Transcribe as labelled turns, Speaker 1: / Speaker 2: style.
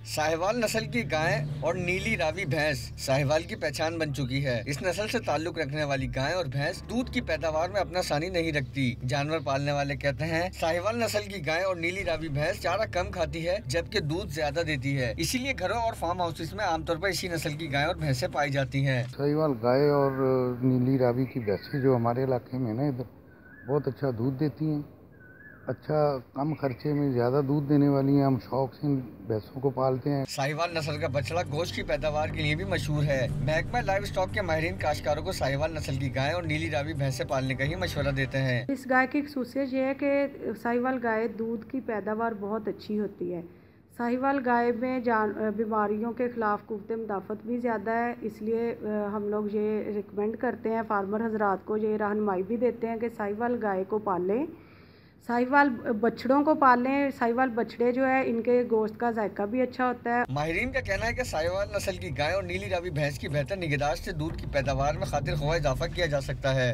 Speaker 1: साहिवाल नस्ल की गाय और नीली रावी भैंस साहिवाल की पहचान बन चुकी है। इस नस्ल से ताल्लुक रखने वाली गाय और भैंस दूध की पैदावार में अपना सानी नहीं रखती। जानवर पालने वाले कहते हैं साहिवाल नस्ल की गाय और नीली रावी भैंस चारा कम खाती है जबकि दूध ज्यादा देती है। इसीलिए घरों और फार्म हाउसेस में आमतौर पर इसी नस्ल की गाय और भैंसें पाई जाती है।
Speaker 2: साहिवाल गाय और नीली रावी की भैंसें जो हमारे इलाके में ना इधर बहुत अच्छा दूध देती हैं। अच्छा कम खर्चे में ज़्यादा दूध देने वाली हैं। हम शौक से इन भैंसों को पालते हैं।
Speaker 1: साहिवाल नस्ल का बछड़ा गोश्त की पैदावार के लिए भी मशहूर है। महकमा लाइव स्टॉक के माहिरीन काश्तकारों को साहिवाल नस्ल की गाय और नीली रावी भैंसें पालने का ही मशवरा देते हैं।
Speaker 3: इस गाय की खसूसियत यह है कि साहिवाल गाय दूध की पैदावार बहुत अच्छी होती है। साहिवाल गाय में बीमारियों के ख़िलाफ़ क़ुव्वत मुदाफ़त भी ज़्यादा है, इसलिए हम लोग ये रिकमेंड करते हैं, फार्मर हज़रात को ये रहनुमाई भी देते हैं कि साहिवाल गाय को पालें, साहिवाल बछड़ों को पालें। साहिवाल बछड़े जो है इनके गोश्त का जायका भी अच्छा होता है।
Speaker 1: माहिरीन का कहना है कि साहिवाल नस्ल की गाय और नीली रावी भैंस की बेहतर निगहदाश्त से दूध की पैदावार में खातिर ख्वाह इजाफा किया जा सकता है।